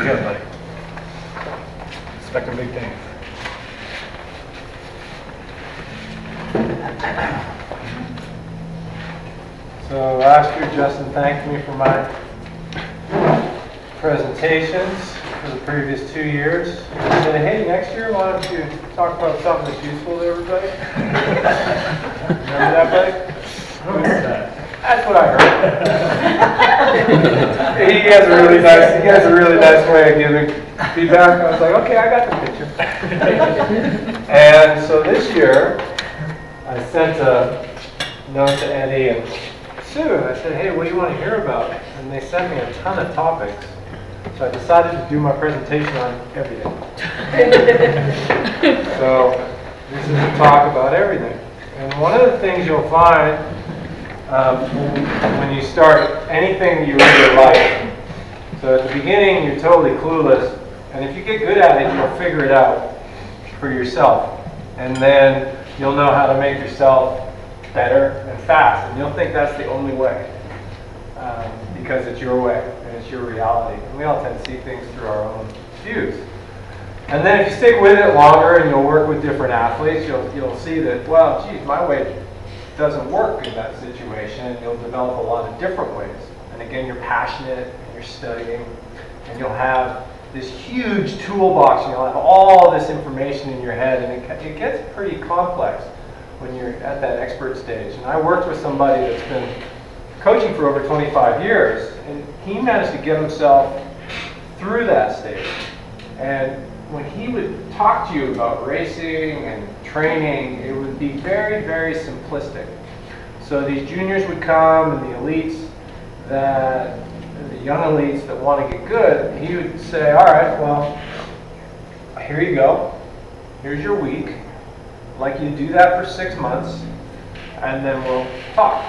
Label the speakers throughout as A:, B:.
A: Good, buddy. Expecting big things. So last year, Justin thanked me for my presentations for the previous 2 years. He said, hey, next year, why don't you talk about something that's useful to everybody? Remember that, buddy?
B: Who is that?
A: That's what I heard. He has a really nice way of giving feedback. I was like, okay, I got the picture. And so this year, I sent a note to Eddie and Sue, and I said, hey, what do you want to hear about? And they sent me a ton of topics. So I decided to do my presentation on everything. So this is a talk about everything. And one of the things you'll find when you start anything you really like. So at the beginning, you're totally clueless. And if you get good at it, you'll figure it out for yourself. And then you'll know how to make yourself better and fast. And you'll think that's the only way. Because it's your way and it's your reality. And we all tend to see things through our own views. And then if you stick with it longer and you'll work with different athletes, you'll see that, well, geez, my way doesn't work in that situation, and you'll develop a lot of different ways. And again, you're passionate and you're studying, and you'll have this huge toolbox, and you'll have all this information in your head, and it gets pretty complex when you're at that expert stage. And I worked with somebody that's been coaching for over 25 years, and he managed to get himself through that stage. And when he would talk to you about racing and training, it would be very, very simplistic. So these juniors would come, and the young elites that want to get good, he would say, all right, well, here you go. Here's your week. I'd like you to do that for 6 months, and then we'll talk.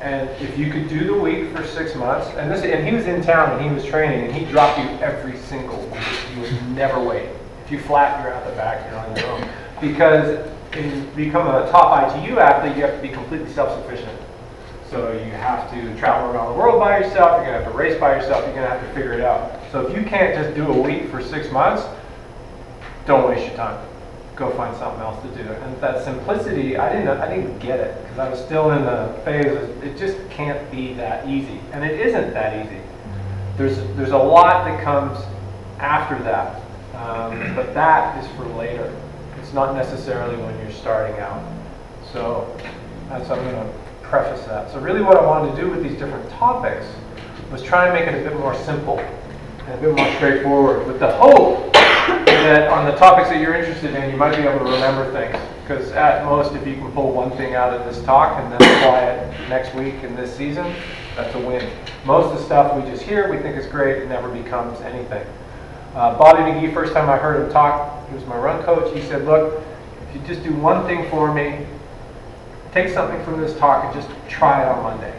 A: And if you could do the week for 6 months, and he was in town and he was training, and he dropped you every single week. You would never wait. If you flat, you're out the back, you're on your own. Because if you become a top ITU athlete, you have to be completely self-sufficient. So you have to travel around the world by yourself, you're going to have to race by yourself, you're going to have to figure it out. So if you can't just do a week for 6 months, don't waste your time. Go find something else to do. And that simplicity, I didn't get it, because I was still in the phase of, it just can't be that easy. And it isn't that easy. There's a lot that comes after that, but that is for later. It's not necessarily when you're starting out. So that's how I'm going to preface that. So really what I wanted to do with these different topics was try and make it a bit more simple and a bit more straightforward, with the hope that on the topics that you're interested in, you might be able to remember things. Because at most, if you can pull one thing out of this talk and then apply it next week in this season, that's a win. Most of the stuff we just hear, we think is great, it never becomes anything. Bobby McGee, first time I heard him talk, he was my run coach, he said, look, if you just do one thing for me, take something from this talk and just try it on Monday.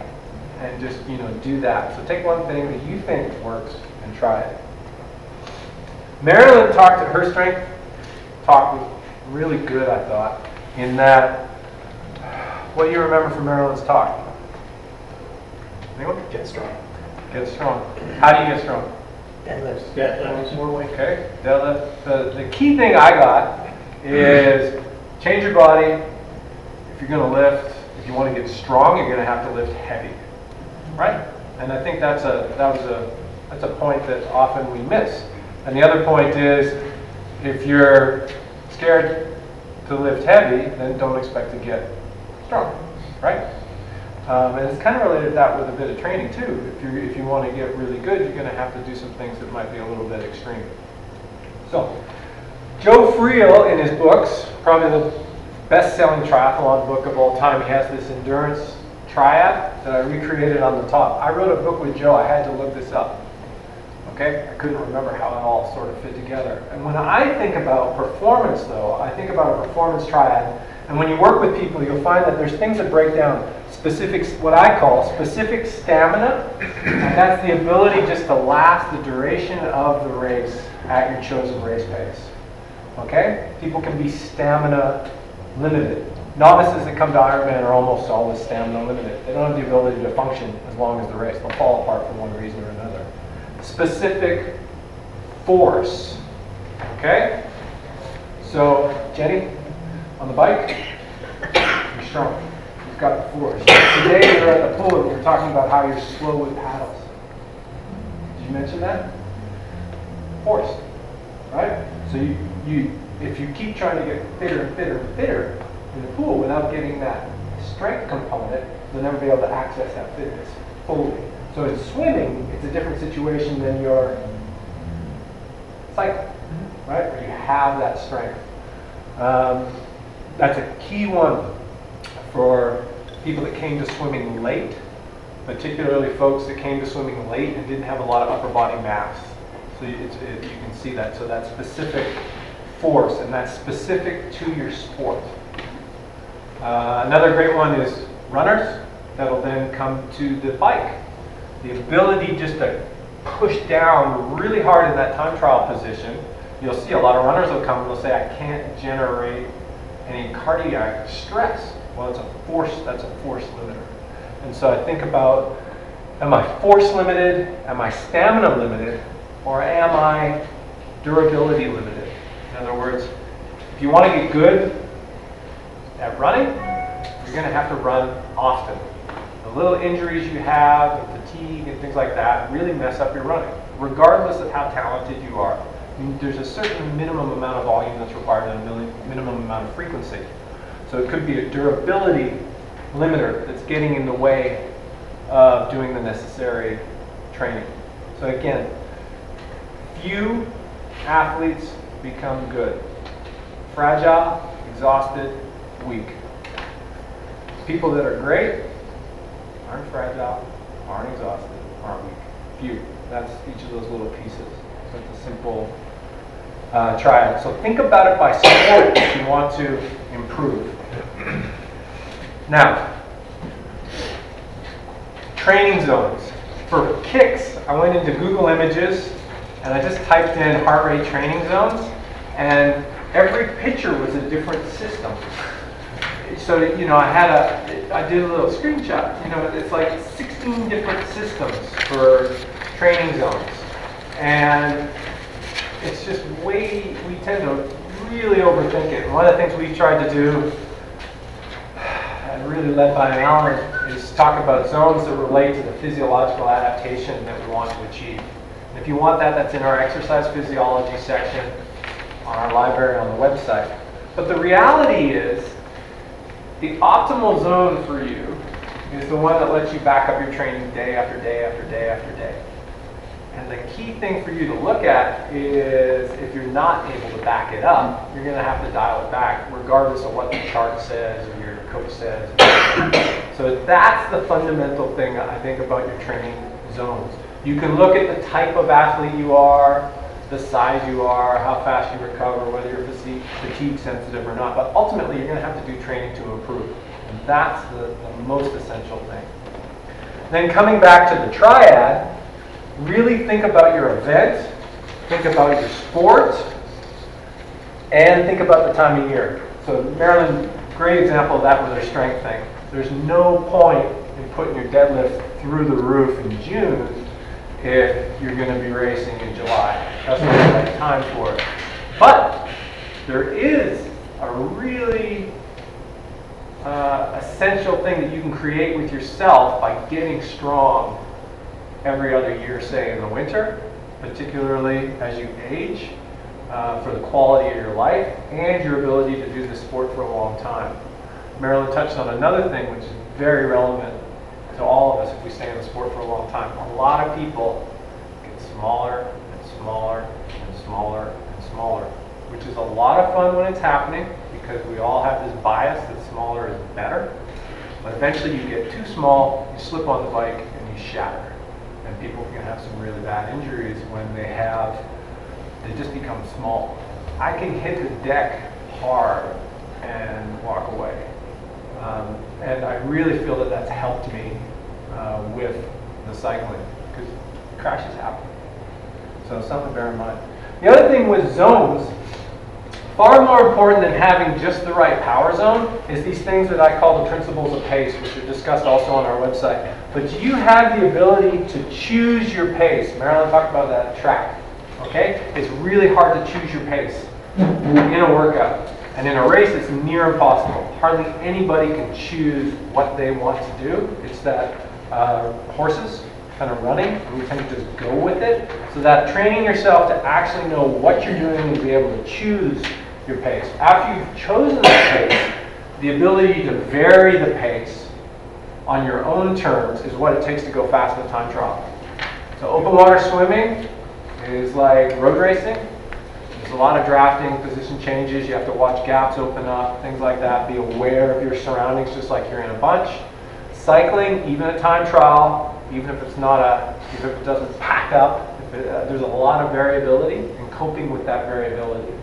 A: And just, do that. So take one thing that you think works and try it. Marilyn talked, her strength talk was really good, I thought, in that, what do you remember from Marilyn's talk? Anyone?
B: Get strong.
A: Get strong. How do you get strong?
B: Deadlifts. Deadlifts.
A: Okay, deadlift. The key thing I got is change your body. If you're going to lift, if you want to get strong, you're going to have to lift heavy, right? And I think that's a point that often we miss. And the other point is, if you're scared to lift heavy, then don't expect to get strong, right? And it's kind of related to that with a bit of training too. If you want to get really good, you're going to have to do some things that might be a little bit extreme. So, Joe Friel in his books, probably the best-selling triathlon book of all time, he has this endurance triad that I recreated on the top. I wrote a book with Joe. I had to look this up. Okay? I couldn't remember how it all sort of fit together. And when I think about performance, though, I think about a performance triad. And when you work with people, you'll find that there's things that break down specific, what I call specific stamina. And that's the ability just to last the duration of the race at your chosen race pace. Okay? People can be stamina limited. Novices that come to Ironman are almost always stamina limited. They don't have the ability to function as long as the race. They'll fall apart for one reason or another. Specific force. Okay? So, Jenny, on the bike, you're strong. You've got the force. Today you're at the pool and you're talking about how you're slow with paddles. Did you mention that? Force, right? So if you keep trying to get fitter and fitter and fitter in the pool without getting that strength component, you'll never be able to access that fitness fully. So in swimming, it's a different situation than your cycling, right? Where you have that strength. That's a key one for people that came to swimming late, particularly folks that came to swimming late and didn't have a lot of upper body mass. So you can see that. So that's specific force, and that's specific to your sport. Another great one is runners. That'll then come to the bike. The ability just to push down really hard in that time trial position. You'll see a lot of runners will come and they'll say, I can't generate any cardiac stress. Well, that's a force limiter. And so I think about, am I force limited? Am I stamina limited? Or am I durability limited? In other words, if you want to get good at running, you're going to have to run often. The little injuries you have, and fatigue and things like that, really mess up your running, regardless of how talented you are. I mean, there's a certain minimum amount of volume that's required and a minimum amount of frequency. So it could be a durability limiter that's getting in the way of doing the necessary training. So again, few athletes become good. Fragile, exhausted, weak. People that are great aren't fragile, aren't exhausted, aren't weak. Few. That's each of those little pieces. So it's a simple triad. So think about it by sport if you want to improve. Now, training zones. For kicks, I went into Google Images and I just typed in heart rate training zones, and every picture was a different system. So, I did a little screenshot. It's like 16 different systems for training zones. And it's just we tend to really overthink it. And one of the things we've tried to do, and really led by Alan, is talk about zones that relate to the physiological adaptation that we want to achieve. And if you want that, that's in our exercise physiology section on our library on the website. But the reality is, the optimal zone for you is the one that lets you back up your training day after day after day after day. And the key thing for you to look at is if you're not able to back it up, you're going to have to dial it back regardless of what the chart says or your coach says. So that's the fundamental thing I think about your training zones. You can look at the type of athlete you are, the size you are, how fast you recover, whether you're fatigue sensitive or not, but ultimately you're going to have to do training to improve. And that's the most essential thing. Then coming back to the triad, really think about your event, think about your sport, and think about the time of year. So Marilyn, great example of that with her strength thing. There's no point in putting your deadlift through the roof in June if you're going to be racing in July. That's not the right time for it. But there is a really essential thing that you can create with yourself by getting strong every other year, say in the winter, particularly as you age, for the quality of your life and your ability to do the sport for a long time. Marilyn touched on another thing which is very relevant to all of us if we stay in the sport for a long time. A lot of people get smaller and smaller and smaller and smaller, which is a lot of fun when it's happening because we all have this bias that smaller is better. But eventually you get too small, you slip on the bike, and you shatter. And people can have some really bad injuries when they just become small. I can hit the deck hard and walk away. And I really feel that that's helped me with the cycling, because crashes happen. So something to bear in mind. The other thing with zones, far more important than having just the right power zone, is these things that I call the principles of pace, which are discussed also on our website. But you have the ability to choose your pace. Marilyn talked about that track, Okay? It's really hard to choose your pace in a workout. And in a race, it's near impossible. Hardly anybody can choose what they want to do. It's that horses kind of running, and you tend to just go with it. So that training yourself to actually know what you're doing and be able to choose your pace. After you've chosen the pace, the ability to vary the pace on your own terms is what it takes to go fast in a time trial. So open water swimming is like road racing. There's a lot of drafting, position changes, you have to watch gaps open up, things like that. Be aware of your surroundings just like you're in a bunch. Cycling, even a time trial, even if it's not even if it doesn't pack up, there's a lot of variability and coping with that variability.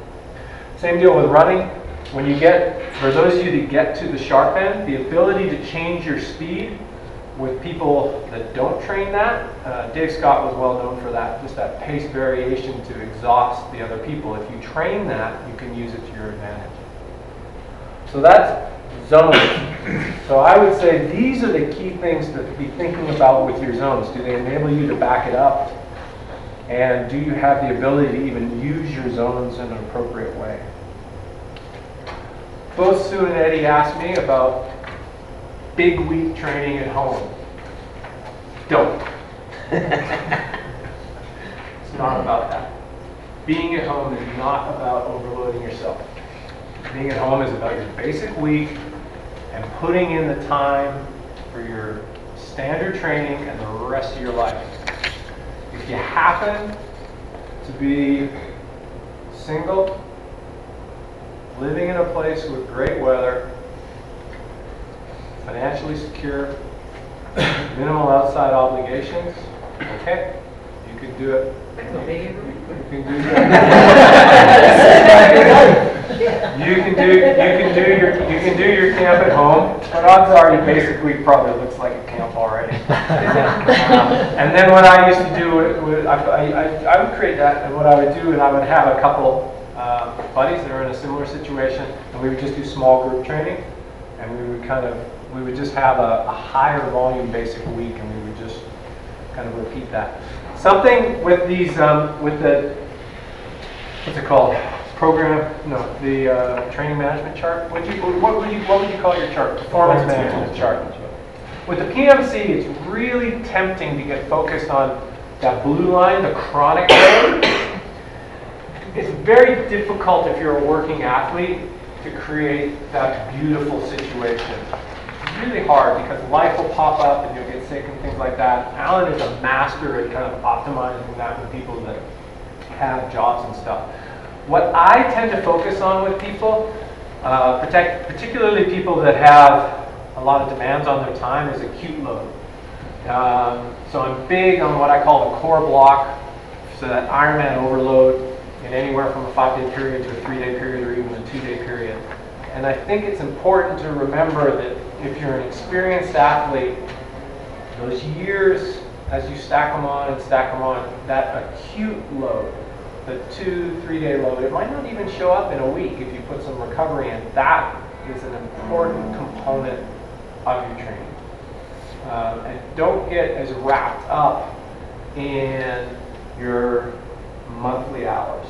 A: Same deal with running. When you get, for those of you that get to the sharp end, the ability to change your speed with people that don't train that, Dave Scott was well known for that, just that pace variation to exhaust the other people. If you train that, you can use it to your advantage. So that's zones. So I would say these are the key things to be thinking about with your zones. Do they enable you to back it up? And do you have the ability to even use your zones in an appropriate way? Both Sue and Eddie asked me about big week training at home. Don't. It's not about that. Being at home is not about overloading yourself. Being at home is about your basic week and putting in the time for your standard training and the rest of your life. If you happen to be single, living in a place with great weather, financially secure, minimal outside obligations, okay, you can do it. You can do that. You can do your camp at home, but odds are your basic week probably looks like a camp already. And then what I used to do, I would create that, and what I would do, and I would have a couple buddies that are in a similar situation, and we would just do small group training, and we would just have a higher volume basic week, and we would just kind of repeat that. Something with these, with the, what's it called? The training management chart. What would you call your chart? Performance management chart. With the PMC, it's really tempting to get focused on that blue line, the chronic load. It's very difficult if you're a working athlete to create that beautiful situation. It's really hard because life will pop up and you'll get sick and things like that. Alan is a master at kind of optimizing that with people that have jobs and stuff. What I tend to focus on with people, particularly people that have a lot of demands on their time, is acute load. So I'm big on what I call the core block, so that Ironman overload in anywhere from a 5-day period to a 3-day period or even a 2-day period. And I think it's important to remember that if you're an experienced athlete, those years, as you stack them on, that acute load, the 2-3 day load, it might not even show up in a week if you put some recovery in. That is an important component of your training. And don't get as wrapped up in your monthly hours.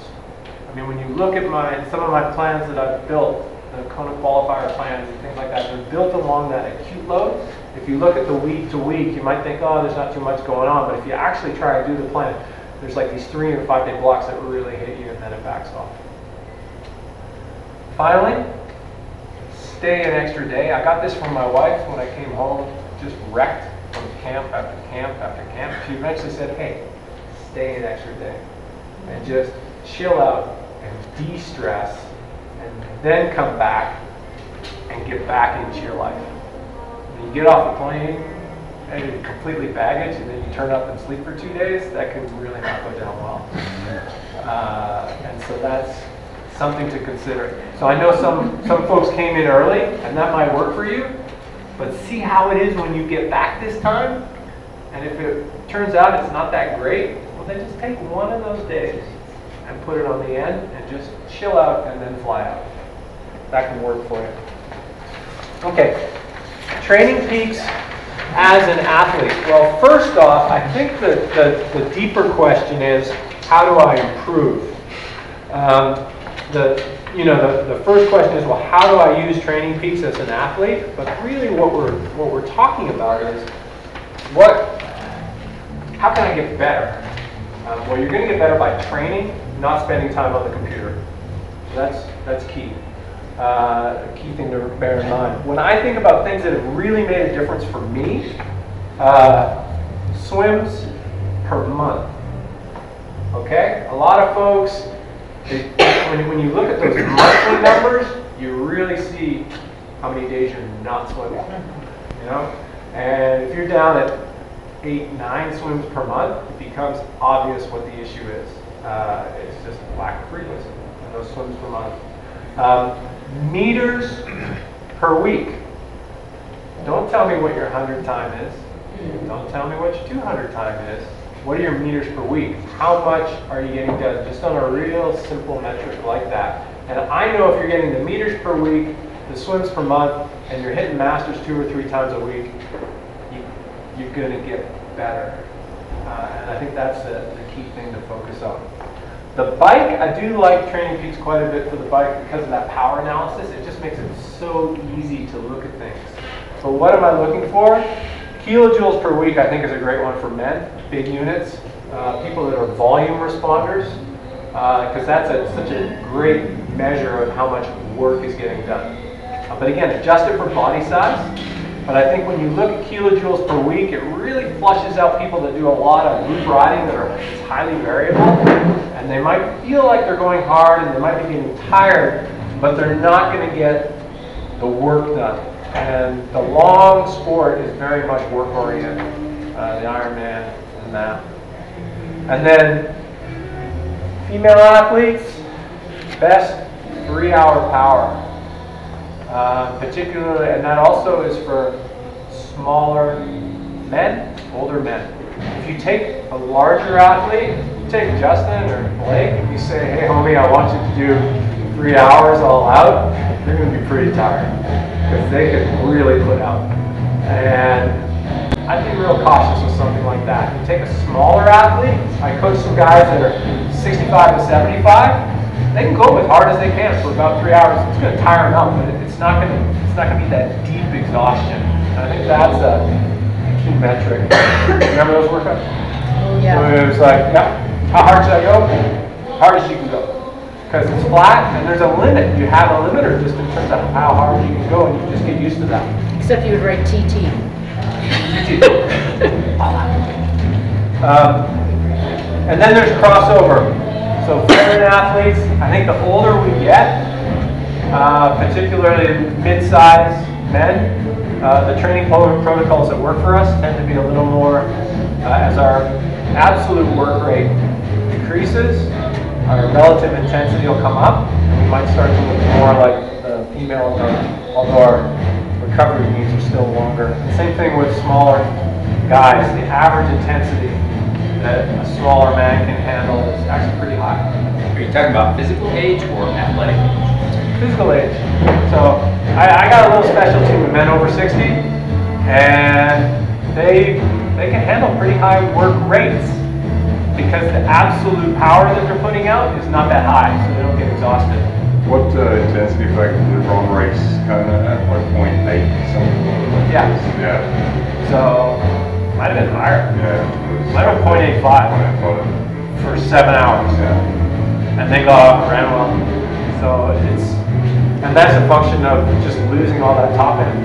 A: I mean, when you look at some of my plans that I've built, the Kona qualifier plans and things like that, they're built along that acute load. If you look at the week to week, you might think, oh, there's not too much going on, but if you actually try to do the plan, there's like these 3 and 5 day blocks that really hit you and then it backs off. Finally, stay an extra day. I got this from my wife when I came home, just wrecked from camp after camp after camp. She eventually said, hey, stay an extra day and just chill out and de-stress and then come back and get back into your life. When you get off the plane and you're completely baggage and then you turn up and sleep for 2 days, that can really not go down well. And so that's something to consider. So I know some folks came in early and that might work for you, but see how it is when you get back this time. And if it turns out it's not that great, well then just take one of those days and put it on the end and just chill out and then fly out. That can work for you. Okay, training peaks as an athlete. Well, first off, I think the deeper question is, how do I improve? The first question is, well, how do I use Training Peaks as an athlete? But really what we're talking about is, how can I get better? Well, you're going to get better by training, not spending time on the computer. So that's key. A key thing to bear in mind. When I think about things that have really made a difference for me, swims per month. Okay? A lot of folks, when you look at those monthly numbers, you really see how many days you're not swimming. You know? And if you're down at 8, 9 swims per month, it becomes obvious what the issue is. It's just lack of frequency in those swims per month. Meters per week. Don't tell me what your 100 time is. Don't tell me what your 200 time is. What are your meters per week? How much are you getting done? Just on a real simple metric like that. And I know if you're getting the meters per week, the swims per month, and you're hitting masters 2 or 3 times a week, you're going to get better. And I think that's the key thing to focus on. The bike, I do like Training Peaks quite a bit for the bike because of that power analysis. It just makes it so easy to look at things. So what am I looking for? Kilojoules per week, I think, is a great one for men, big units, people that are volume responders, because that's such a great measure of how much work is getting done. But again, adjust it for body size. But I think when you look at kilojoules per week, it really flushes out people that do a lot of group riding that are highly variable. And they might feel like they're going hard and they might be getting tired, but they're not going to get the work done. And the long sport is very much work-oriented, the Ironman and that. And then female athletes, best 3-hour power. Particularly, and that also is for smaller men, older men. If you take a larger athlete, you take Justin or Blake, and you say, hey homie, I want you to do 3 hours all out, they're going to be pretty tired because they can really put out. And I'd be real cautious with something like that. If you take a smaller athlete, I coach some guys that are 65 to 75. They can go as hard as they can for about 3 hours. It's going to tire them out, but it's not going to be that deep exhaustion. And I think that's a key metric. Remember those workouts?
C: Oh, yeah.
A: So it was like, yeah, how hard should I go? Hard as you can go. Because it's flat, and there's a limit. You have a limiter just in terms of how hard you can go, and you just get used to that.
C: Except you would write TT.
A: And then there's crossover. So veteran athletes, I think the older we get, particularly mid-sized men, the training protocols that work for us tend to be a little more, as our absolute work rate decreases, our relative intensity will come up, and we might start to look more like the female, although our recovery needs are still longer. The same thing with smaller guys. The average intensity that a smaller man can handle is actually pretty high.
D: Are you talking about physical age or athletic age?
A: Physical age. So I got a little specialty with men over 60, and they can handle pretty high work rates because the absolute power that they're putting out is not that high, so they don't get exhausted.
E: What intensity effect did the wrong race kind of at what point they something?
A: Yeah.
E: Yeah.
A: So might have been higher.
E: Yeah.
A: Might have been 0.85 for 7 hours.
E: Yeah.
A: And they go out and ran well. So and that's a function of just losing all that top end.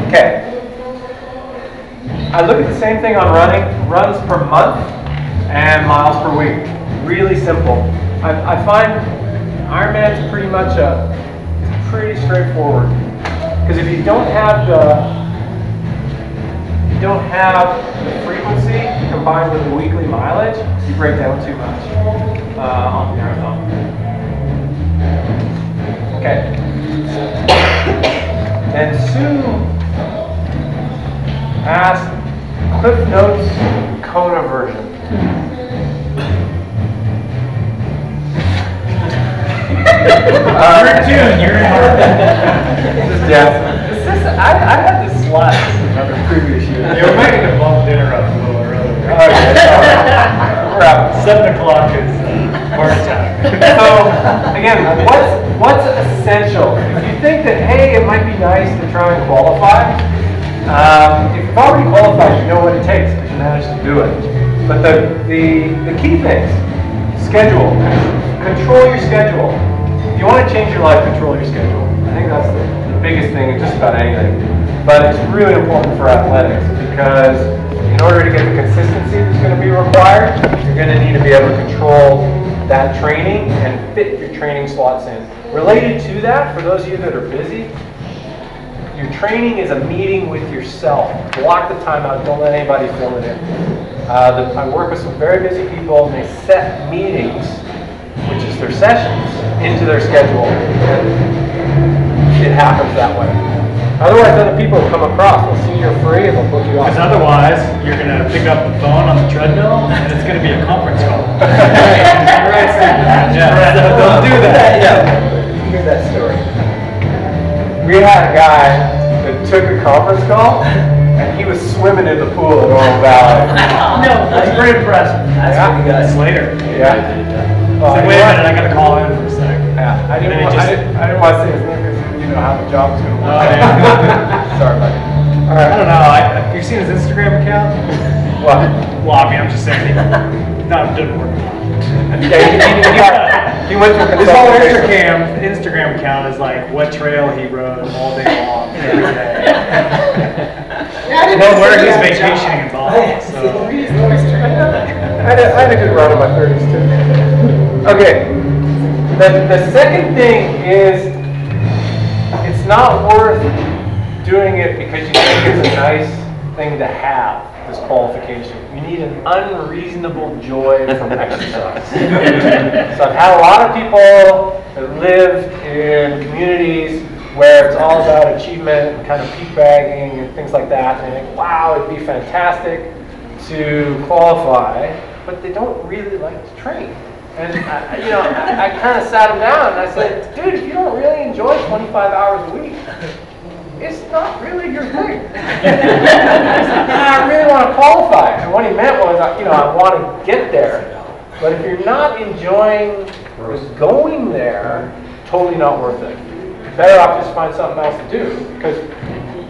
A: Okay. I look at the same thing on running, runs per month and miles per week. Really simple. I find Ironman's pretty much pretty straightforward. Because if you don't have the frequency combined with the weekly mileage, you break down too much on the marathon. Okay. And Sue asked Cliff Notes Kona version.
B: You're
A: This is death. I had this slide in another previous year.
B: You're making a bump dinner up a little earlier.
A: Okay, sorry.
B: 7 o'clock is heart attack.
A: So, again, what's essential? If you think that, hey, it might be nice to try and qualify, if you've already qualified, you know what it takes because you managed to do it. But the key things, schedule. Control your schedule. If you want to change your life, control your schedule. I think that's the biggest thing in just about anything. But it's really important for athletics because in order to get the consistency that's going to be required, you're going to need to be able to control that training and fit your training slots in. Related to that, for those of you that are busy, your training is a meeting with yourself. Block the time out. Don't let anybody fill it in. I work with some very busy people, and they set meetings, which is their sessions, into their schedule. And it happens that way. Otherwise, other people will come across. They'll see you're free, and they'll book you off.
B: Because otherwise, you're going to pick up the phone on the treadmill, and it's going to be a conference call. Yeah, so don't do that.
A: Yeah. Hear that story. We had a guy that took a conference call, and he was swimming in the pool in Oro Valley.
B: No, that's pretty impressive.
A: That's
B: pretty good. Slater.
A: Yeah.
B: So wait a minute, I got to call in for a sec.
A: Yeah. I didn't want to say his name because you know how the job's going to work.
B: Oh, yeah.
A: Sorry, buddy. All
B: I
A: right.
B: don't know. Have you seen his Instagram account?
A: What?
B: Well, I mean, I'm just saying. Not didn't work.
A: Yeah, he went to a
B: His whole
A: consultant.
B: Instagram account is like what trail he rode all day long, every day. Well, where he's vacationing in Bali. So.
A: I had a good run in my 30s too. Okay. The second thing is it's not worth doing it because you think it's a nice thing to have, this qualification. You need an unreasonable joy from exercise. So I've had a lot of people that live in communities where it's all about achievement and kind of peak bagging and things like that, and they think, wow, it'd be fantastic to qualify, but they don't really like to train. And I kind of sat them down and I said, dude, if you don't really enjoy 25 hours a week, it's not really your thing. I really want to qualify. And what he meant was, I want to get there. But if you're not enjoying going there, totally not worth it. Better off just find something else to do because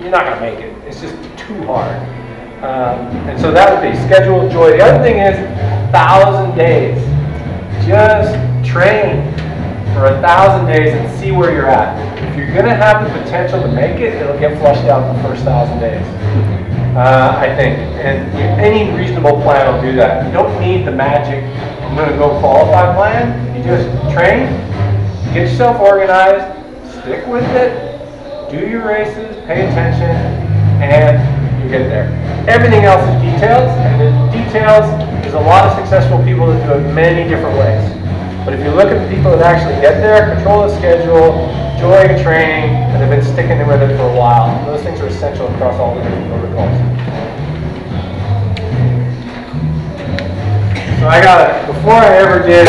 A: you're not going to make it. It's just too hard. And so that would be schedule joy. The other thing is 1,000 days. Just train for 1,000 days and see where you're at. If you're going to have the potential to make it, it'll get flushed out in the first 1,000 days, I think. And any reasonable plan will do that. You don't need the magic, I'm going to go qualify plan. You just train, get yourself organized, stick with it, do your races, pay attention, and you get there. Everything else is details, and the details, there's a lot of successful people that do it many different ways. But if you look at the people that actually get there, control the schedule, enjoy training, and have been sticking with it for a while, those things are essential across all the different protocols. So before I ever did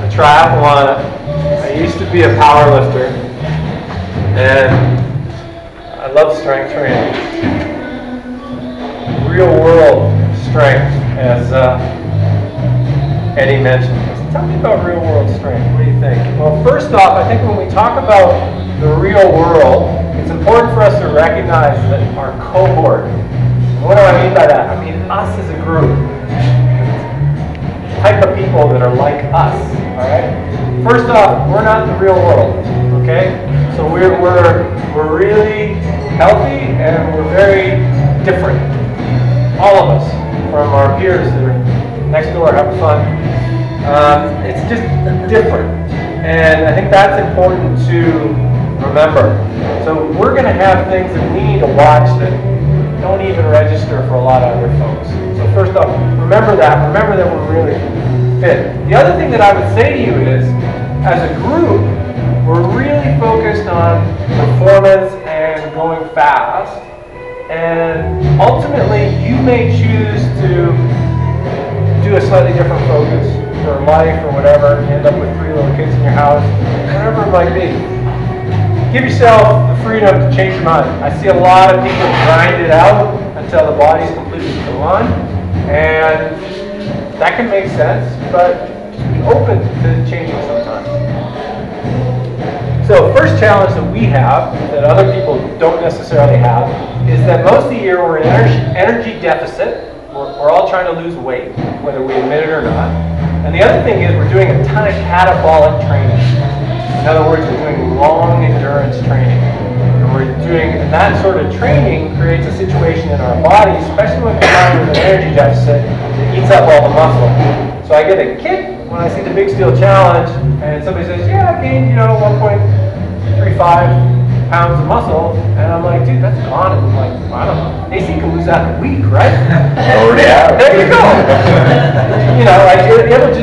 A: a triathlon, I used to be a power lifter, and I love strength training. Real world strength, as Eddie mentioned. Tell me about real world strength. What do you think? Well, first off, I think when we talk about the real world, it's important for us to recognize that our cohort. What do I mean by that? I mean us as a group. The type of people that are like us. All right. First off, we're not the real world. Okay. So we're really healthy and we're very different. All of us, from our peers that are next door having fun. It's just different. And I think that's important to remember. So we're going to have things that we need to watch that don't even register for a lot of other folks. So first off, remember that. Remember that we're really fit. The other thing that I would say to you is, as a group, we're really focused on performance and going fast. And ultimately, you may choose to do a slightly different focus for life or whatever, and end up with 3 little kids in your house, whatever it might be. Give yourself the freedom to change your mind. I see a lot of people grind it out until the body's completely gone, and that can make sense, but just be open to changing sometimes. So first challenge that we have, that other people don't necessarily have, is that most of the year we're in energy deficit. We're all trying to lose weight, whether we admit it or not. And the other thing is we're doing a ton of catabolic training. In other words, we're doing long endurance training. And that sort of training creates a situation in our body, especially when combined with an energy deficit, that eats up all the muscle. So I get a kick when I see the Big Steel Challenge, and somebody says, yeah, I gained, 1.35 pounds of muscle, and I'm like, dude, that's gone. And I'm like, I don't know. AC can lose that in a week, right?
E: Already out.
A: There you go.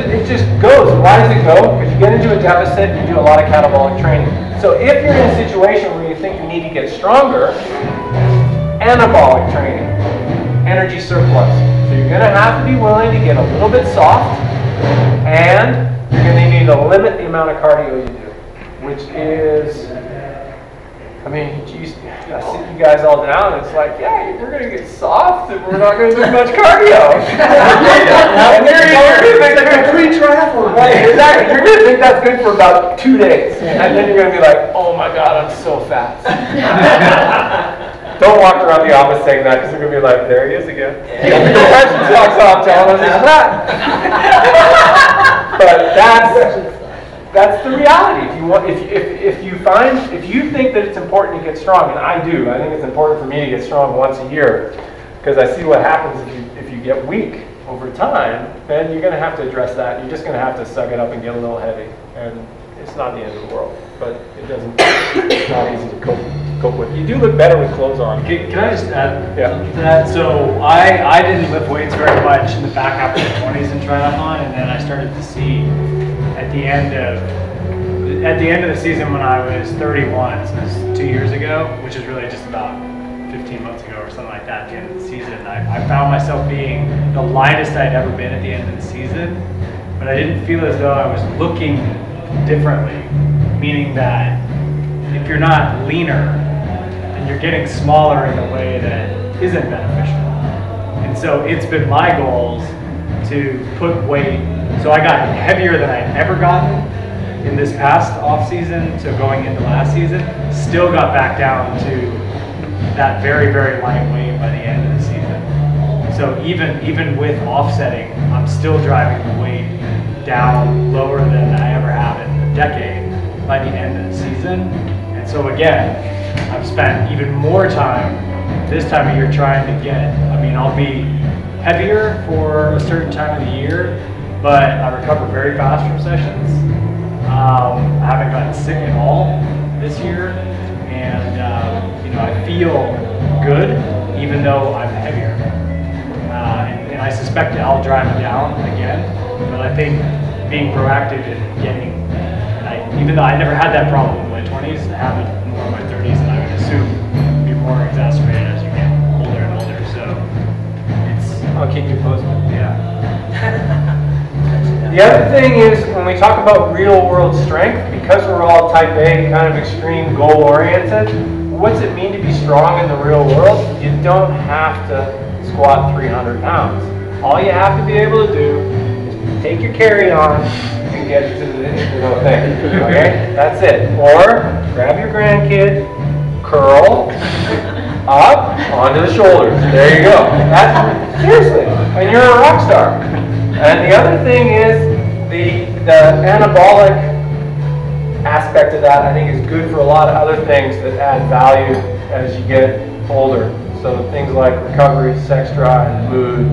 A: It just goes. Why does it go? Because you get into a deficit, you do a lot of catabolic training. So if you're in a situation where you think you need to get stronger, anabolic training, energy surplus. So you're going to have to be willing to get a little bit soft, and you're going to need to limit the amount of cardio you do, which is, geez, I sit you guys all down, and it's like, yeah, we're going to get soft, and we're not going to do much cardio. And you're going to think that's a pre-triathlon. Right, exactly. You're going to think that's good for about 2 days, and then you're going to be like, oh my God, I'm so fat. Don't walk around the office saying that, because they're going to be like, there he is again. The person walks off telling us he's fat. But that's the reality. If you think that it's important to get strong, and I do, I think it's important for me to get strong once a year, because I see what happens if you get weak over time, then you're going to have to address that. You're just going to have to suck it up and get a little heavy, and it's not the end of the world, but it's not easy to cope with. You do look better with clothes on.
B: Can I just add to that? So I didn't lift weights very much in the back half of the 20s in triathlon, and then I started to see at the end of the season when I was 31, so this was 2 years ago, which is really just about 15 months ago or something like that. At the end of the season, I found myself being the lightest I'd ever been at the end of the season, but I didn't feel as though I was looking differently, meaning that if you're not leaner, then you're getting smaller in a way that isn't beneficial. And so it's been my goals to put weight, so I got heavier than I'd ever gotten in this past off season, so going into last season, still got back down to that very, very light weight by the end of the season. So even with offsetting, I'm still driving the weight down lower than I ever have in a decade by the end of the season. And so again, I've spent even more time this time of year trying to get, I'll be heavier for a certain time of the year, but I recover very fast from sessions. I haven't gotten sick at all this year, and I feel good even though I'm heavier. And I suspect I'll drive it down again, but I think being proactive and getting, even though I never had that problem in my 20s, I have it more in my 30s, and I would assume it'd be more exacerbated as you get older and older. So
A: I'll keep you posted.
B: Yeah.
A: The other thing is, when we talk about real world strength, because we're all type A, kind of extreme goal oriented, what's it mean to be strong in the real world? You don't have to squat 300 pounds. All you have to be able to do is take your carry-on and get it to the thing. Okay? That's it. Or grab your grandkid, curl up onto the shoulders. There you go. Seriously. And you're a rock star. And the other thing is the anabolic aspect of that, I think, is good for a lot of other things that add value as you get older. So things like recovery, sex drive, mood.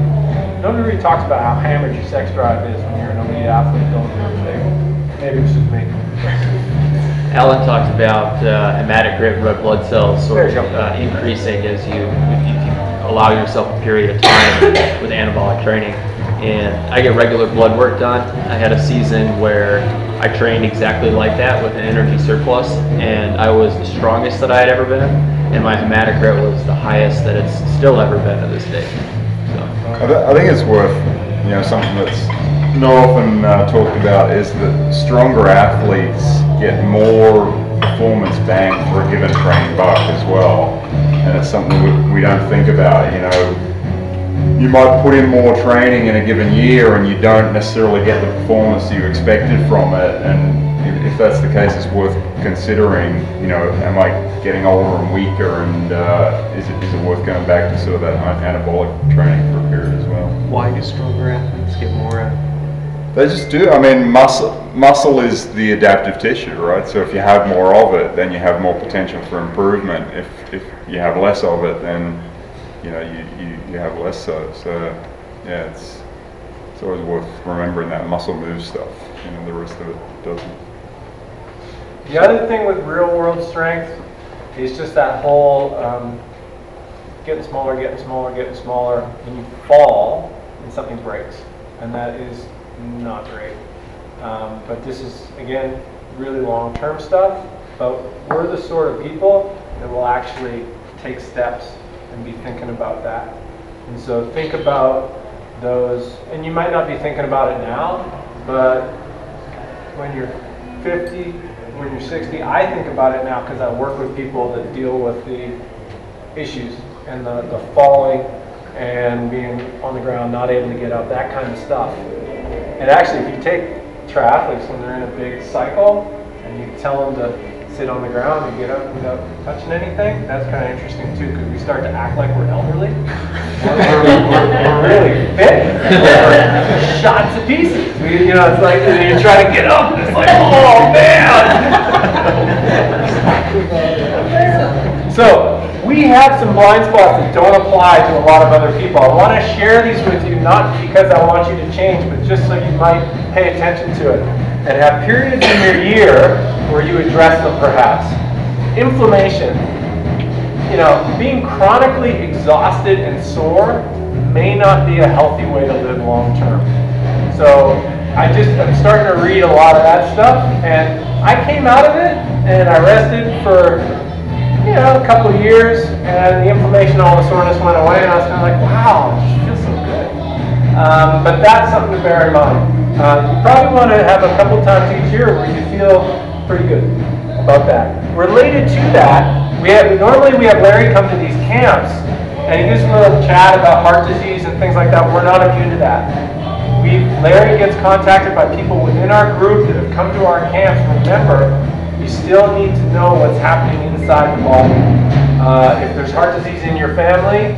A: Nobody really talks about how hammered your sex drive is when you're an elite athlete, don't they? Maybe it's just me.
F: Alan talked about hematocrit, red blood cells sort of increasing as if you allow yourself a period of time with anabolic training. And I get regular blood work done. I had a season where I trained exactly like that with an energy surplus, and I was the strongest that I had ever been, and my hematocrit was the highest that it's still ever been to this day. So.
E: I think it's worth, something that's not often talked about is that stronger athletes get more performance bang for a given training buck as well, and it's something we don't think about. you might put in more training in a given year and you don't necessarily get the performance you expected from it. And if that's the case, it's worth considering, you know, am I getting older and weaker, and is it worth going back to sort of that anabolic training for a period as well?
F: Why do stronger athletes get more out?
E: They just do. I mean, muscle is the adaptive tissue, right? So if you have more of it, then you have more potential for improvement. If you have less of it, then you know you have less. So yeah, it's always worth remembering that muscle moves stuff. You know, the rest of it doesn't.
A: The other thing with real world strength is just that whole getting smaller, and you fall and something breaks, and that is not great. But this is, again, really long-term stuff, but we're the sort of people that will actually take steps and be thinking about that. And so think about those, and you might not be thinking about it now, but when you're 50, when you're 60, I think about it now because I work with people that deal with the issues and the falling and being on the ground, not able to get up, that kind of stuff. And actually, if you take triathletes when they're in a big cycle and you tell them to sit on the ground and get up without touching anything, that's kind of interesting too, because we start to act like we're elderly. We're really fit. We're shot to pieces. You know, it's like you try to get up and it's like, oh man! So, we have some blind spots that don't apply to a lot of other people. I want to share these with you, not because I want you to change, but just so you might pay attention to it. And have periods in your year where you address them perhaps. Inflammation. You know, being chronically exhausted and sore may not be a healthy way to live long term. So I'm starting to read a lot of that stuff, and I came out of it and I rested for a couple of years, and the inflammation, all the soreness went away, and I was kind of like, wow, it feels so good. But that's something to bear in mind. You probably want to have a couple times each year where you feel pretty good about that. Related to that, normally we have Larry come to these camps, and he gives a little chat about heart disease and things like that. We're not immune to that. Larry gets contacted by people within our group that have come to our camps. Remember, you still need to know what's happening inside the body. If there's heart disease in your family,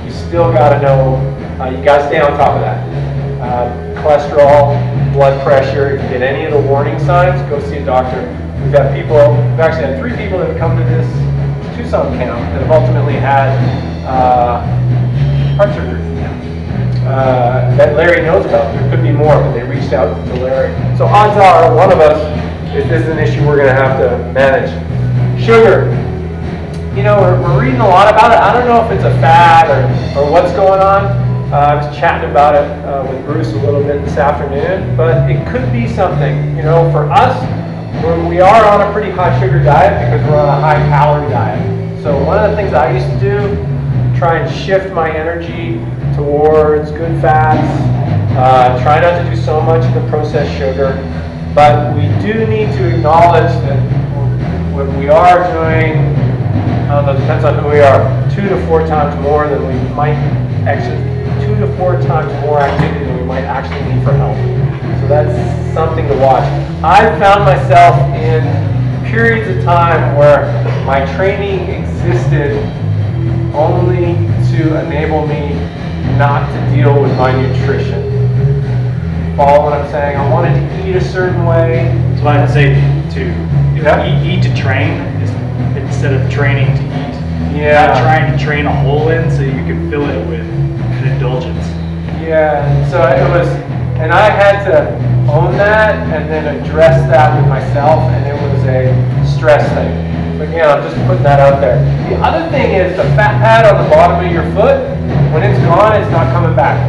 A: you still got to know, you got to stay on top of that. Cholesterol, blood pressure, if you get any of the warning signs, go see a doctor. We've actually had 3 people that have come to this Tucson camp that have ultimately had heart surgery. That Larry knows about. There could be more, but they reached out to Larry. So odds are, one of us, if this is an issue we're going to have to manage. Sugar. You know, we're reading a lot about it. I don't know if it's a fad or what's going on. I was chatting about it with Bruce a little bit this afternoon, but it could be something. You know, for us, we are on a pretty high sugar diet because we're on a high calorie diet. So one of the things I used to do, try and shift my energy towards good fats, try not to do so much of the processed sugar, but we do need to acknowledge that what we are doing, I don't know, it depends on who we are, 2 to 4 times more than we might actually, 2 to 4 times more activity than we might actually need for health. So that's something to watch. I've found myself in periods of time where my training existed only to enable me not to deal with my nutrition. Follow what I'm saying? I wanted to eat a certain way.
B: So I'd say eat to train instead of training to eat.
A: Yeah.
B: Not trying to train a hole in so you can fill it with an indulgence.
A: Yeah, so it was, and I had to own that and then address that with myself, and it was a stress thing. But again, I'm just putting that out there. The other thing is the fat pad on the bottom of your foot, when it's gone, it's not coming back.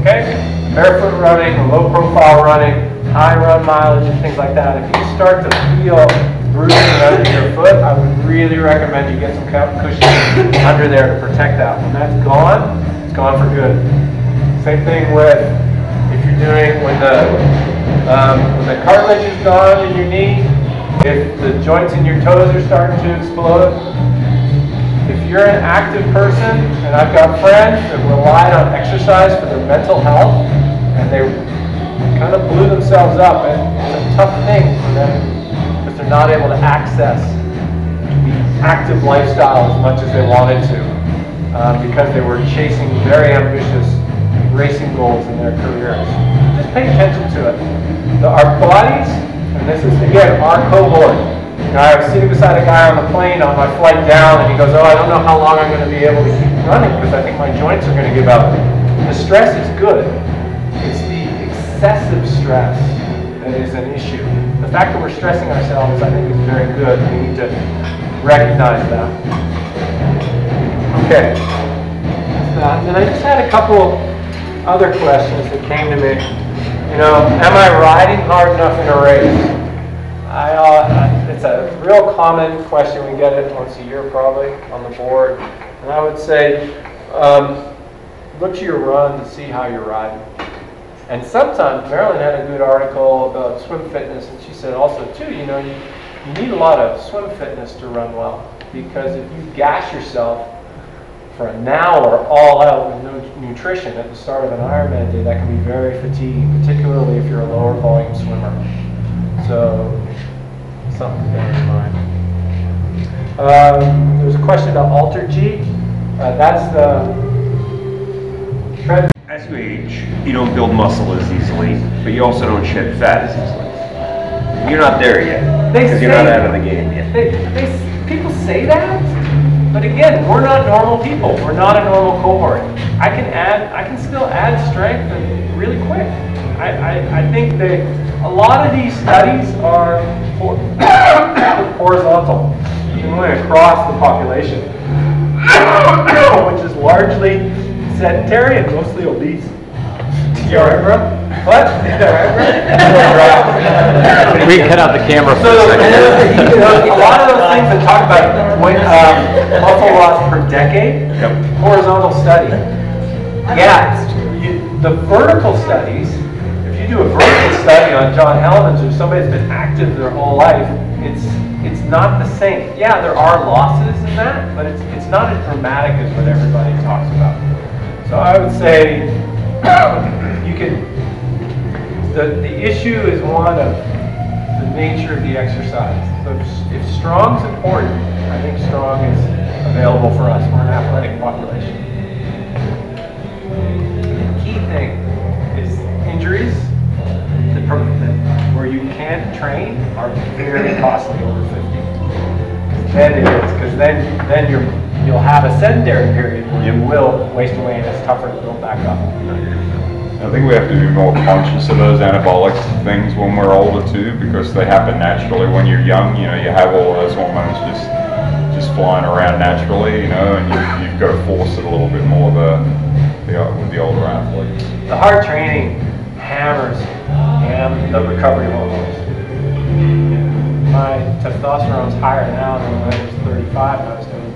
A: Okay? Barefoot running, low profile running, high run mileage and things like that. If you start to feel bruising under your foot, I would really recommend you get some cushion under there to protect that. When that's gone, it's gone for good. Same thing with if you're doing when the cartilage is gone in your knee, if the joints in your toes are starting to explode, if you're an active person, and I've got friends that relied on exercise for their mental health, and they kind of blew themselves up, and it's a tough thing for them because they're not able to access the active lifestyle as much as they wanted to because they were chasing very ambitious racing goals in their careers. Just pay attention to it. Our bodies, and this is again our cohort. I was sitting beside a guy on the plane on my flight down, and he goes, "Oh, I don't know how long I'm going to be able to keep running because I think my joints are going to give out." The stress is good. It's the excessive stress that is an issue. The fact that we're stressing ourselves, I think, is very good. We need to recognize that. Okay. And I just had a couple other questions that came to me. You know, am I riding hard enough in a race? It's a real common question. We get it once a year probably on the board. And I would say, look to your run to see how you're riding. And sometimes, Marilyn had a good article about swim fitness, and she said also too, you know, you need a lot of swim fitness to run well. Because if you gas yourself for an hour all out with no nutrition at the start of an Ironman day, that can be very fatiguing, particularly if you're a lower volume swimmer. So, something to bear in mind. There's a question about Alter G. That's the tread.
G: As you age, you don't build muscle as easily, but you also don't shed fat as easily. You're not there yet, because you're not out of the game yet.
A: People say that, but again, we're not normal people. We're not a normal cohort. I can still add strength and really quick. I think that a lot of these studies are horizontal, going across the population, which is largely sedentary and mostly obese. You all right, bro? What?
F: We can cut out the camera for
A: So
F: a second.
A: a lot of those things that talk about muscle loss per decade, horizontal study. Yeah, the vertical studies, if you do a vertical study on John Hellman's or somebody that's been active their whole life, it's not the same. Yeah, there are losses in that, but it's not as dramatic as what everybody talks about. So I would say you can. The issue is one of the nature of the exercise. So if strong's important, I think strong is available for us. We're an athletic population. The key thing is injuries where you can't train are very costly over 50. Then it is, because then you'll have a sedentary period where you will waste away and it's tougher to build back up.
E: I think we have to be more conscious of those anabolic things when we're older too, because they happen naturally. When you're young, you know, you have all those hormones just flying around naturally, you know, and you've got to force it a little bit more with the older athletes.
A: The hard training hammers the recovery hormones. My testosterone's higher now than when I was 35 and I was doing